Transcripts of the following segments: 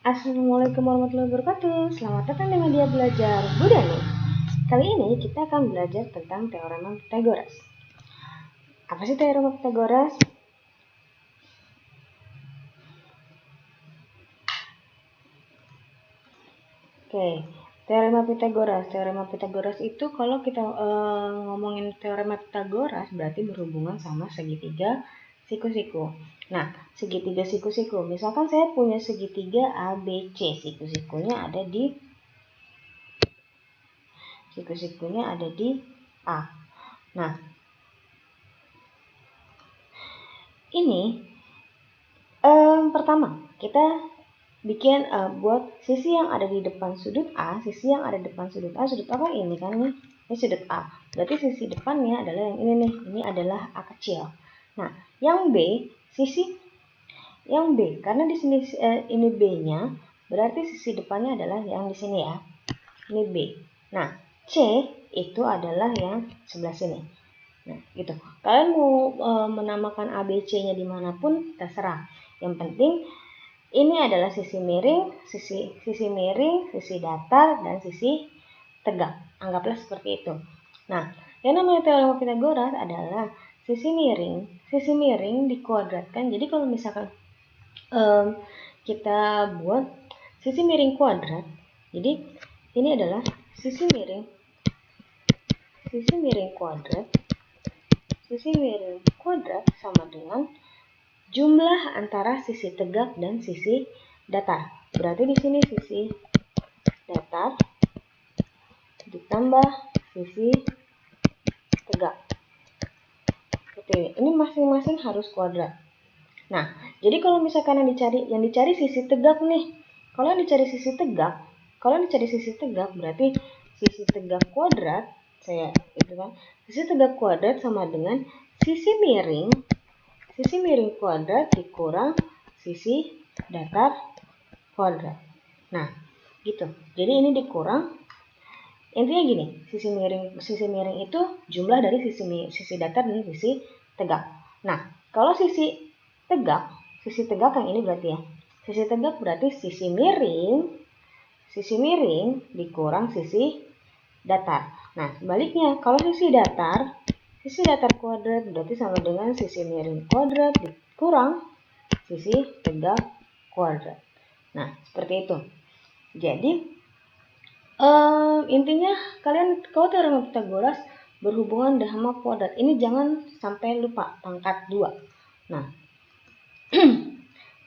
Assalamualaikum warahmatullahi wabarakatuh. Selamat datang di Media Belajar Budani. Kali ini kita akan belajar tentang Teorema Pythagoras. Apa sih Teorema Pythagoras? Oke, Teorema Pythagoras. Teorema Pythagoras itu kalau kita ngomongin Teorema Pythagoras berarti berhubungan sama segitiga siku-siku. Nah, segitiga siku-siku. Misalkan saya punya segitiga ABC, siku-sikunya ada di A. Nah, ini pertama kita bikin buat sisi yang ada di depan sudut A, sisi yang ada di depan sudut A. Sudut A kan ini kan nih, ini sudut A. Berarti sisi depannya adalah yang ini nih, ini adalah A kecil. Nah, yang B, sisi yang B, karena di sini ini B-nya, berarti sisi depannya adalah yang di sini ya. Ini B. Nah, C itu adalah yang sebelah sini. Nah, gitu. Kalian mau menamakan ABC-nya dimanapun terserah. Yang penting ini adalah sisi miring, sisi datar, dan sisi tegak. Anggaplah seperti itu. Nah, yang namanya Teorema Pythagoras adalah sisi miring dikuadratkan. Jadi kalau misalkan kita buat sisi miring kuadrat, jadi ini adalah sisi miring kuadrat sama dengan jumlah antara sisi tegak dan sisi datar. Berarti di sini sisi datar ditambah sisi tegak. Seperti ini. Ini masing-masing harus kuadrat. Nah, jadi kalau misalkan yang dicari sisi tegak nih. Kalau yang dicari sisi tegak berarti sisi tegak kuadrat sisi tegak kuadrat sama dengan sisi miring kuadrat dikurang sisi datar kuadrat. Nah, gitu. Jadi ini dikurang. Intinya gini, sisi miring itu jumlah dari sisi datar dan sisi tegak. Nah, kalau sisi tegak yang ini berarti ya. Sisi tegak berarti sisi miring dikurang sisi datar. Nah, sebaliknya kalau sisi datar kuadrat berarti sama dengan sisi miring kuadrat dikurang sisi tegak kuadrat. Nah, seperti itu. Jadi, intinya kalian kalau Teorema Pythagoras berhubungan sama kuadrat. Ini jangan sampai lupa pangkat 2. Nah,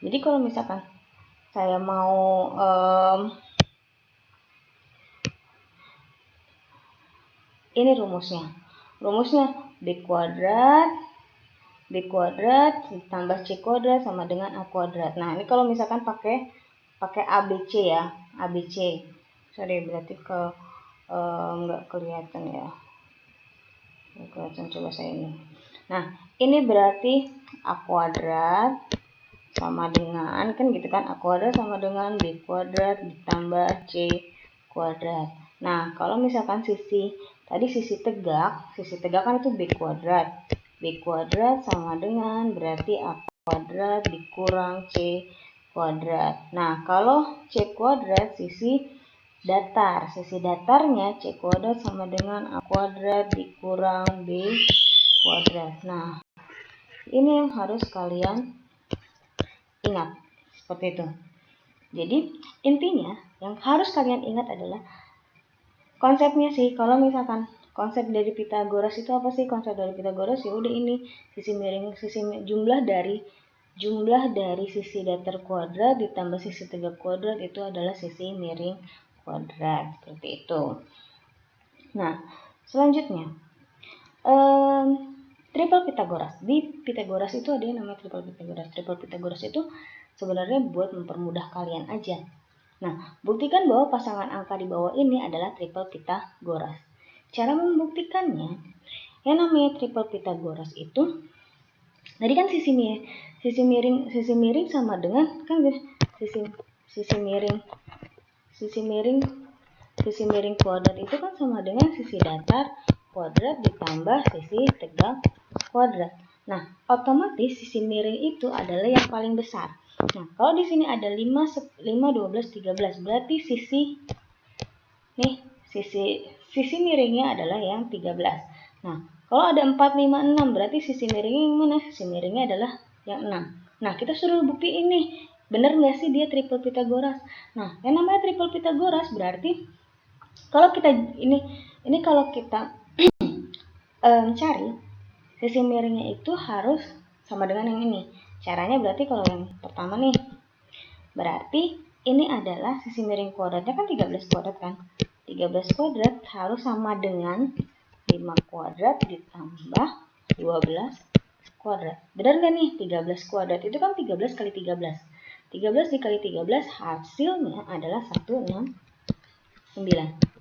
jadi kalau misalkan saya mau ini rumusnya B kuadrat ditambah C kuadrat sama dengan A kuadrat. Nah, ini kalau misalkan pakai ABC ya, ABC. Sorry, berarti nggak kelihatan ya. Nggak kelihatan, coba saya ini. Nah, ini berarti A kuadrat sama dengan, kan gitu kan, A kuadrat sama dengan B kuadrat ditambah C kuadrat. Nah, kalau misalkan sisi tegak kan itu B kuadrat sama dengan berarti A kuadrat dikurang C kuadrat. Nah, kalau C kuadrat sisi datarnya C kuadrat sama dengan A kuadrat dikurang B kuadrat. Nah, ini yang harus kalian ingat, seperti itu. Jadi, intinya yang harus kalian ingat adalah konsepnya sih. Kalau misalkan konsep dari Pythagoras itu apa sih? Konsep dari Pythagoras ya udah ini, jumlah dari sisi datar kuadrat ditambah sisi tegak kuadrat itu adalah sisi miring kuadrat, seperti itu. Nah, selanjutnya triple Pythagoras. Di Pythagoras itu ada yang namanya triple Pythagoras. Triple Pythagoras itu sebenarnya buat mempermudah kalian aja. Nah, buktikan bahwa pasangan angka di bawah ini adalah triple Pythagoras. Cara membuktikannya, yang namanya triple Pythagoras itu, tadi kan sisi miring sama dengan kan sisi miring kuadrat itu kan sama dengan sisi datar kuadrat ditambah sisi tegak kuadrat. Nah, otomatis sisi miring itu adalah yang paling besar. Nah, kalau di sini ada 5, 12, 13, berarti sisi miringnya adalah yang 13. Nah, kalau ada 4, 5, 6, berarti sisi miringnya yang mana? Sisi miringnya adalah yang 6. Nah, kita suruh buktiin nih, bener nggak sih dia triple Pitagoras? Nah, yang namanya triple Pitagoras berarti kalau kita kalau kita cari sisi miringnya itu harus sama dengan yang ini. Caranya berarti kalau yang pertama nih, berarti ini adalah sisi miring kuadratnya kan 13 kuadrat kan. 13 kuadrat harus sama dengan 5 kuadrat ditambah 12 kuadrat. Benar nggak nih? 13 kuadrat itu kan 13 kali 13. 13 dikali 13 hasilnya adalah 169.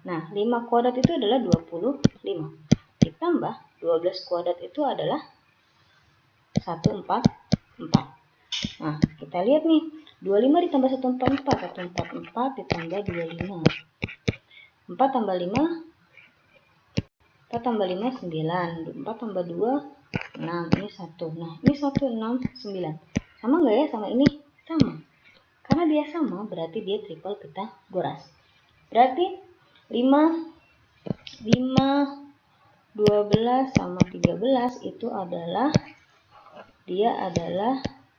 Nah, 5 kuadrat itu adalah 25. Ditambah 12 kuadrat itu adalah 144. Nah, kita lihat nih. 25 ditambah 144. 144 ditambah 25. 4 tambah 5. 4 tambah 5, 9. 4 tambah 2, 6. Ini 1. Nah, ini 169. Sama nggak ya sama ini? Sama. Karena dia sama, berarti dia triple Pitagoras. Berarti 5, 12 sama 13 itu adalah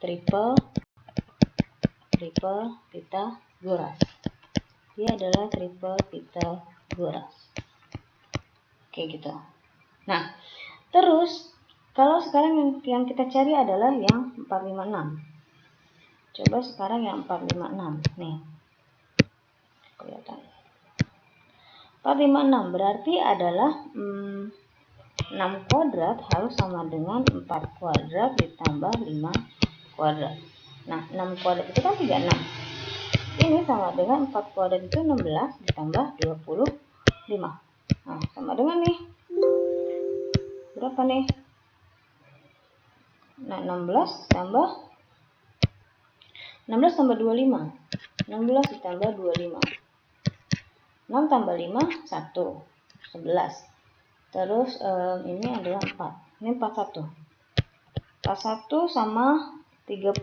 triple Pitagoras. Dia adalah triple Pitagoras. Oke gitu. Nah, terus kalau sekarang yang kita cari adalah yang 456. Coba sekarang yang 456. Nih. Kelihatan. 456 berarti adalah 6 kuadrat harus sama dengan 4 kuadrat ditambah 5 kuadrat. Nah, 6 kuadrat itu kan 36. Ini sama dengan 4 kuadrat itu 16 ditambah 25. Nah, sama dengan nih. Berapa nih? Nah, 16 tambah 25. 16 ditambah 25. 6 tambah 5, 1. 11. Terus ini adalah 4. Ini 41. 41 sama 36.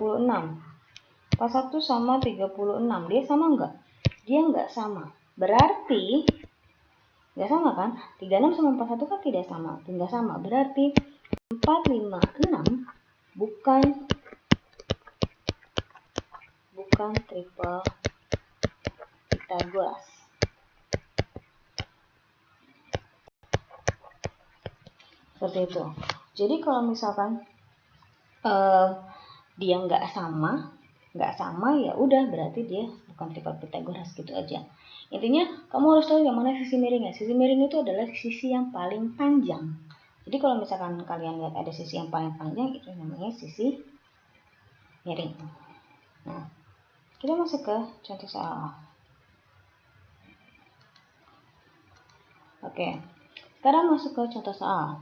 41 sama 36. Dia sama enggak? Dia enggak sama. Berarti enggak sama kan? 36 sama 41 kan tidak sama. Enggak sama. Berarti 456 bukan triple Pitagoras. Seperti itu. Jadi kalau misalkan dia nggak sama ya udah berarti dia bukan triple Pitagoras gitu aja. Intinya kamu harus tahu yang mana sisi miringnya. Sisi miring itu adalah sisi yang paling panjang. Jadi kalau misalkan kalian lihat ada sisi yang paling panjang itu namanya sisi miring. Nah, kita masuk ke contoh soal. Oke. Sekarang masuk ke contoh soal.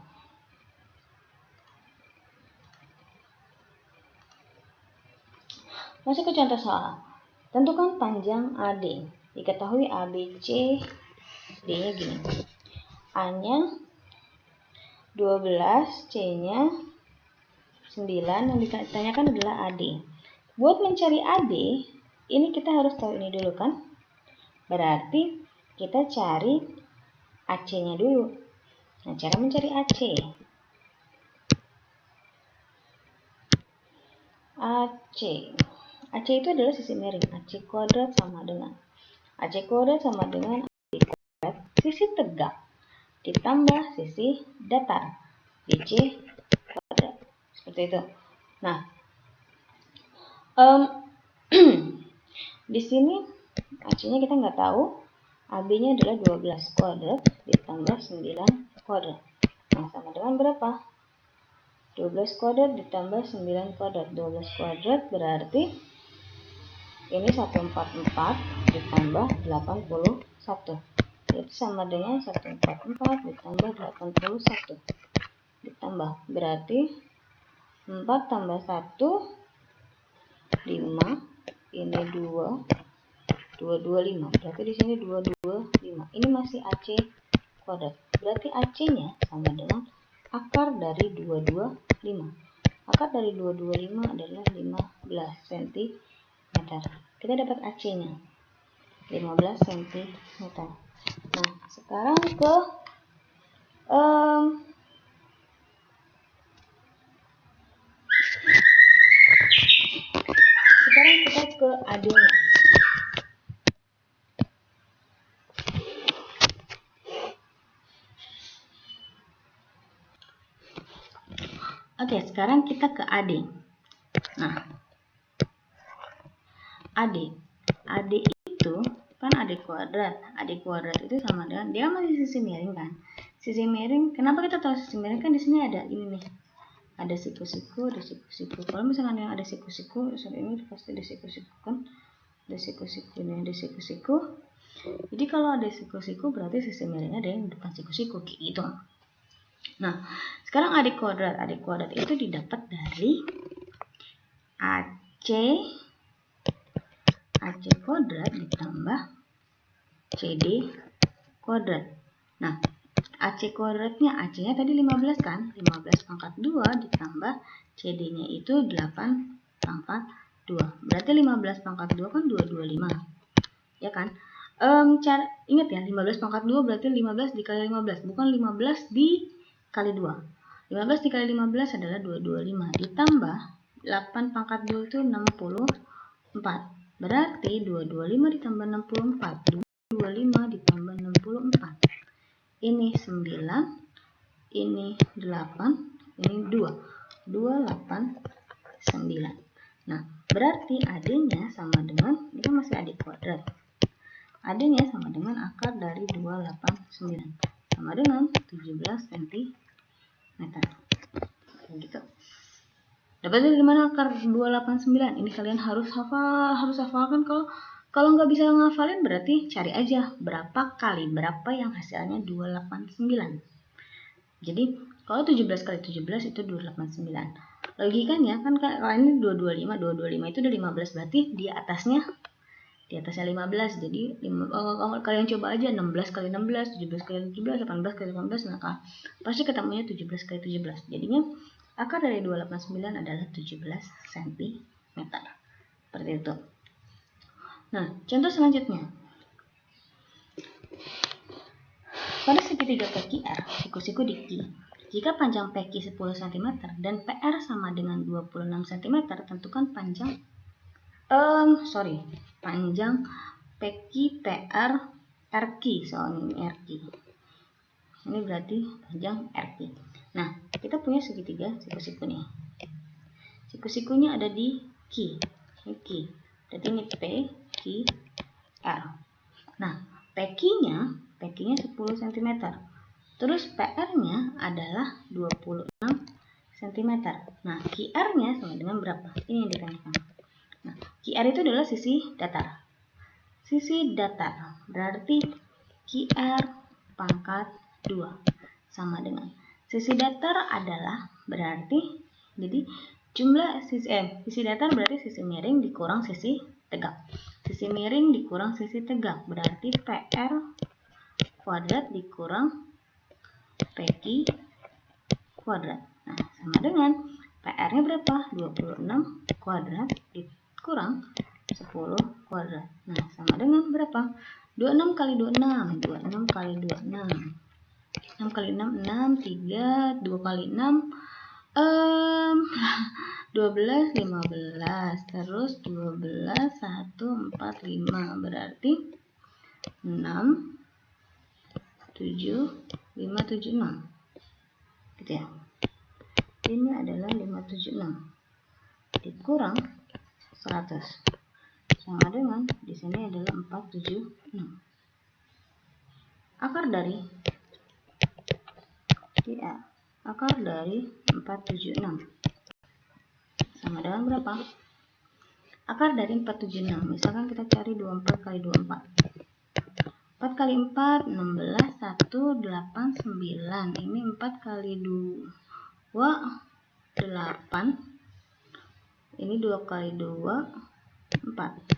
Masuk ke contoh soal. Tentukan panjang AD. Diketahui ABC, D-nya gini. A-nya 12, C-nya 9, yang ditanyakan adalah AD. Buat mencari AD, ini kita harus tahu ini dulu kan? Berarti kita cari AC-nya dulu. Nah, cara mencari AC. AC itu adalah sisi miring. AC kuadrat sama dengan AC kuadrat sisi tegak ditambah sisi datar DC kuadrat. Seperti itu. Nah, di sini AC-nya kita nggak tahu. AB-nya adalah 12 kuadrat ditambah 9 kuadrat. Nah, sama dengan berapa? 12 kuadrat ditambah 9 kuadrat. 12 kuadrat berarti ini 144 ditambah 81. Itu sama dengan 144 ditambah 81. Ditambah berarti 4 tambah 1 5. Ini 2 225. Berarti di sini 225. Ini masih AC kuadrat. Berarti AC-nya sama dengan akar dari 225. Akar dari 225 adalah 15 cm. Kita dapat AC-nya 15 cm. Nah, sekarang kita ke AD-nya. Oke, sekarang kita ke AD. Nah, AD itu kan AD kuadrat. AD kuadrat itu sama dengan, dia masih sisi miring kan. Sisi miring, kenapa kita tahu sisi miring? Kan di sini ada ini nih. Ada siku-siku, ada siku-siku. Kalau misalkan yang ada siku-siku, ini pasti ada siku-siku kan. Ada siku-siku, ini ada siku-siku. Jadi kalau ada siku-siku berarti sisi miringnya ada yang depan siku-siku gitu. Nah, sekarang AD kuadrat. AD kuadrat itu didapat dari AC kuadrat ditambah CD kuadrat. Nah, AC kuadratnya, AC-nya tadi 15 kan? 15 pangkat 2 ditambah CD-nya itu 8 pangkat 2. Berarti 15 pangkat 2 kan 225. Ya kan? Ingat ya, 15 pangkat 2 berarti 15 dikali 15, bukan 15 dikali 2. 15 dikali 15 adalah 225 ditambah 8 pangkat 2 itu 64. Berarti 225 ditambah 64, 225 ditambah 64. Ini 9, ini 8, ini 2. 289. Nah, berarti AD-nya sama dengan, ini kan masih AD kuadrat. AD-nya sama dengan akar dari 289. Sama dengan 17 cm. Gitu. Dapat dari mana akar 289? Ini kalian harus hafalkan. Kalau nggak bisa ngafalin berarti cari aja berapa yang hasilnya 289. Jadi kalau 17 kali 17 itu 289. Logikanya kan kalau ini 225 itu udah 15, berarti di atasnya 15. Jadi kalau kalian coba aja 16 kali 16, 17 kali 17, 18 kali 18, maka pasti ketemunya 17 kali 17. Jadinya akar dari 289 adalah 17 cm. Seperti itu. Nah, contoh selanjutnya. Pada segitiga PQR, siku-siku di Q. Jika panjang PQ 10 cm dan PR sama dengan 26 cm, tentukan panjang PQ PR RQ. Soalnya ini RQ. Ini berarti panjang RQ. Nah, kita punya segitiga siku-siku nih. Siku-sikunya ada di Q. Ini Q. Berarti ini P, Q, R. Nah, PQ-nya 10 cm. Terus PR-nya adalah 26 cm. Nah, QR-nya sama dengan berapa? Ini yang ditanyakan. Nah, QR itu adalah sisi datar. Sisi datar berarti QR pangkat 2 sama dengan sisi datar adalah berarti, jadi jumlah sisi datar berarti sisi miring dikurang sisi tegak. Sisi miring dikurang sisi tegak berarti PR kuadrat dikurang PQ kuadrat. Nah, sama dengan PR-nya berapa? 26 kuadrat dikurang 10 kuadrat. Nah, sama dengan berapa? 26 kali 26, 26 kali 26. 6 kali 6, 6, 3, 2 kali 6, 12, 15, terus 12, 1, 4, 5, berarti 6, 7, 5, 7, 6. Gitu ya. Ini adalah 576 dikurang 100 sama dengan di sini adalah 476. Akar dari 476 sama dengan berapa? Akar dari 476, misalkan kita cari 24 kali 24. 4 kali 4, 16, 1, 8, 9. Ini 4 kali 2, 8. Ini 2 kali 2, 4.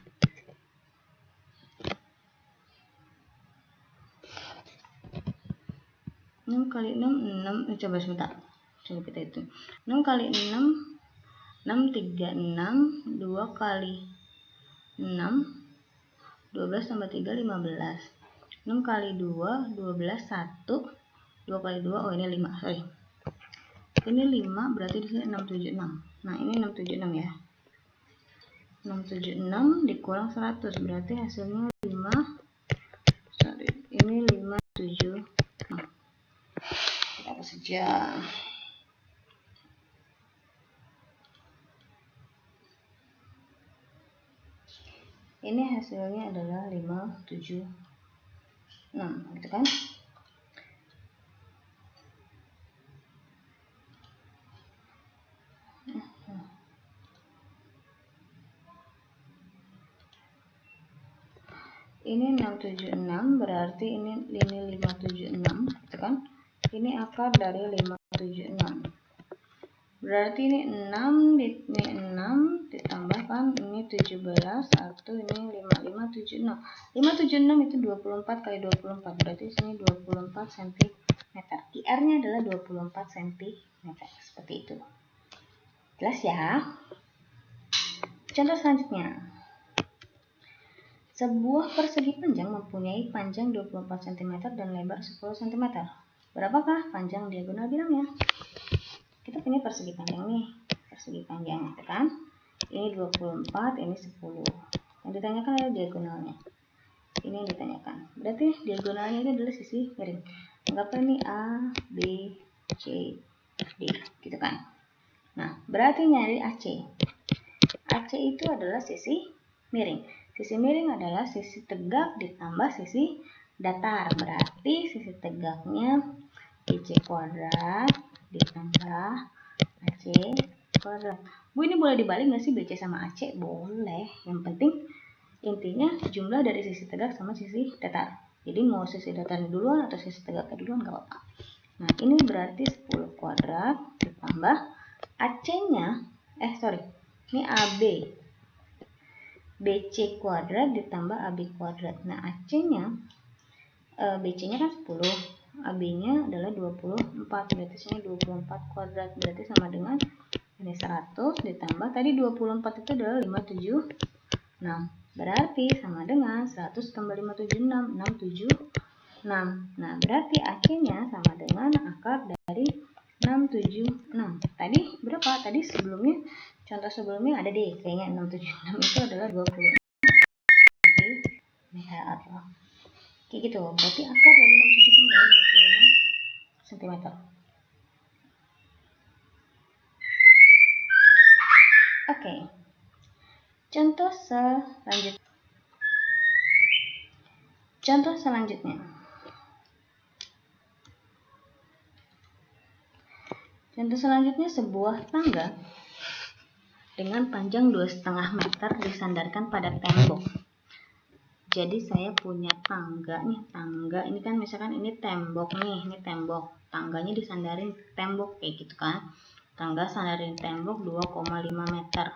6 kali 6, 6. Coba sebentar. Coba kita hitung. 6 kali 6, 636, 2 kali 6, 12 tambah 3, 15. 6 kali 2, 12, 1. 2 kali 2, oh ini 5, sorry. Ini 5, berarti di sini 676. Nah, ini 676 ya. 676 dikurang 100, berarti hasilnya 5, sorry, ini 576. Kita hapus saja. Ini hasilnya adalah 576, gitu kan? Ini 676, berarti ini 576, gitu kan? Ini akar dari 576. Berarti ini 6 ditambahkan ini 17, 1, ini 5, 576. 576 itu 24 kali 24, berarti sini 24 cm. QR-nya adalah 24 cm, seperti itu. Jelas ya? Contoh selanjutnya. Sebuah persegi panjang mempunyai panjang 24 cm dan lebar 10 cm. Berapakah panjang diagonal bilangnya? Kita punya persegi panjang nih. Persegi panjang, kan? Ini 24, ini 10. Yang ditanyakan adalah diagonalnya. Ini yang ditanyakan. Berarti diagonalnya ini adalah sisi miring. Anggaplah ini A, B, C, D. Gitu kan? Nah, berarti nyari AC. AC itu adalah sisi miring. Sisi miring adalah sisi tegak ditambah sisi datar. Berarti sisi tegaknya BC kuadrat ditambah AC kuadrat. Bu, ini boleh dibalik nggak sih BC sama AC? Boleh. Yang penting intinya jumlah dari sisi tegak sama sisi datar. Jadi mau sisi datarnya duluan atau sisi tegaknya duluan nggak apa-apa. Nah, ini berarti 10 kuadrat ditambah AC-nya, ini AB. BC kuadrat ditambah AB kuadrat. Nah, AC-nya, BC-nya kan 10, AB-nya adalah 24, berarti sini 24 kuadrat, berarti sama dengan ini 100 ditambah, tadi 24 itu adalah 576, berarti sama dengan 100 tambah 576, 676. Nah, berarti AC-nya sama dengan akar dari 676. Tadi berapa? Tadi sebelumnya, contoh sebelumnya ada deh, kayaknya 676 itu adalah 20 cm. Kayak gitu. Berarti akar dari 676 adalah 26 cm. Oke. Contoh selanjutnya. Contoh selanjutnya. Contoh selanjutnya, sebuah tangga dengan panjang 2,5 meter disandarkan pada tembok. Jadi saya punya tangga nih, tangga ini kan misalkan ini tembok nih, ini tembok. Tangganya disandarin tembok kayak gitu kan. Tangga sandarin tembok 2,5 meter.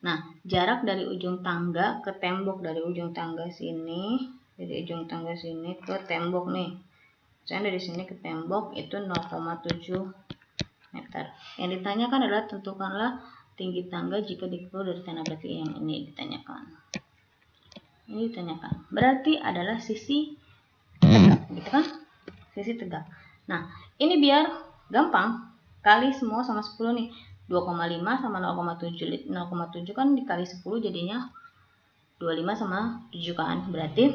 Nah, jarak dari ujung tangga ke tembok, dari ujung tangga sini, dari ujung tangga sini ke tembok nih. Misalnya dari sini ke tembok itu 0,7 meter. Yang ditanyakan adalah tentukanlah tinggi tangga jika dipukul dari tanah. Berarti yang ini ditanyakan. Ini ditanyakan. Berarti adalah sisi tegak, gitu kan? Sisi tegak. Nah, ini biar gampang, kali semua sama 10 nih. 2,5 sama 0,7. 0,7 kan dikali 10 jadinya 25 sama 7 kan. Berarti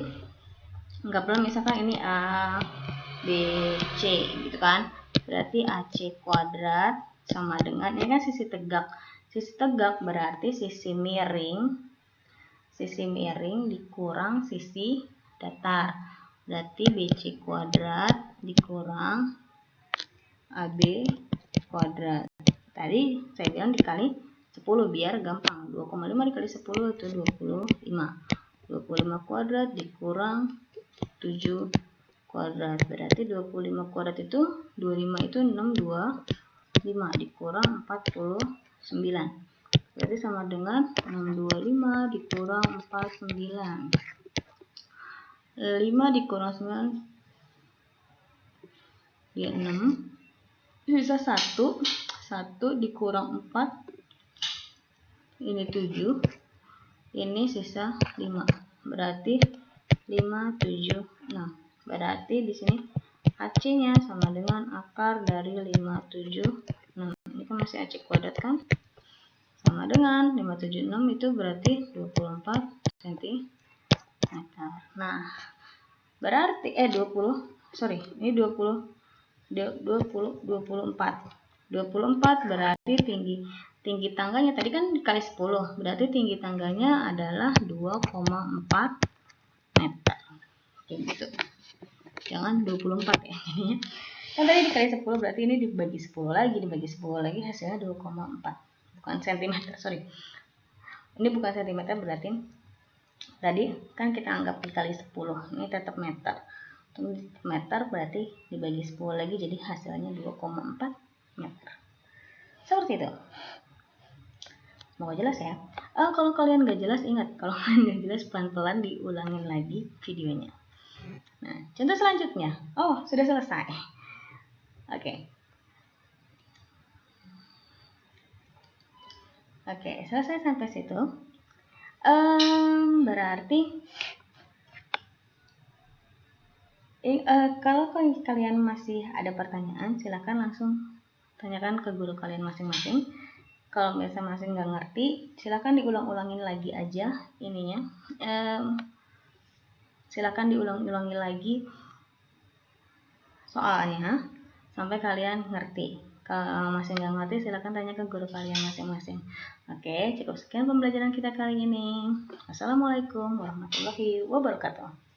anggaplah misalkan ini A, B, C gitu kan. Berarti AC kuadrat sama dengan, ini kan sisi tegak. Sisi tegak berarti sisi miring dikurang sisi datar. Berarti BC kuadrat dikurang AB kuadrat. Tadi saya bilang dikali 10 biar gampang. 2,5 dikali 10 itu 25. 25 kuadrat dikurang 7 kuadrat. Berarti 25 kuadrat itu 25 itu 625 dikurang 49. Berarti sama dengan 625 dikurang 49. 5 dikurang 9 ya 6. Sisa 1 dikurang 4 ini 7, ini sisa 5. Berarti 5, 7, 6. Berarti di sini AC-nya sama dengan akar dari 5, 7, 6. Ini kan masih AC kuadrat kan? Sama dengan 5, 7, 6 itu berarti 24 cm. Nah, berarti ini 24 berarti tinggi tangganya tadi kan dikali 10, berarti tinggi tangganya adalah 2,4 meter. Oke, gitu. Jangan 24 ya. Kan tadi dikali 10 berarti ini dibagi 10 lagi hasilnya 2,4. Bukan cm, sorry. Ini bukan cm, berarti tadi kan kita anggap dikali 10. Ini tetap meter. Meter berarti dibagi 10 lagi jadi hasilnya 2,4 meter. Seperti itu. Semoga jelas ya. Kalau kalian gak jelas, ingat, kalau kalian gak jelas pelan-pelan diulangin lagi videonya. Nah, contoh selanjutnya. Oh, sudah selesai. Oke, selesai sampai situ. Berarti kalau kalian masih ada pertanyaan, silakan langsung tanyakan ke guru kalian masing-masing. Kalau misalnya masih nggak ngerti, silakan diulang-ulangin lagi aja ininya. Silakan diulang-ulangi lagi soalnya sampai kalian ngerti. Kalau masih nggak ngerti, silakan tanya ke guru kalian masing-masing. Oke, cukup sekian pembelajaran kita kali ini. Assalamualaikum warahmatullahi wabarakatuh.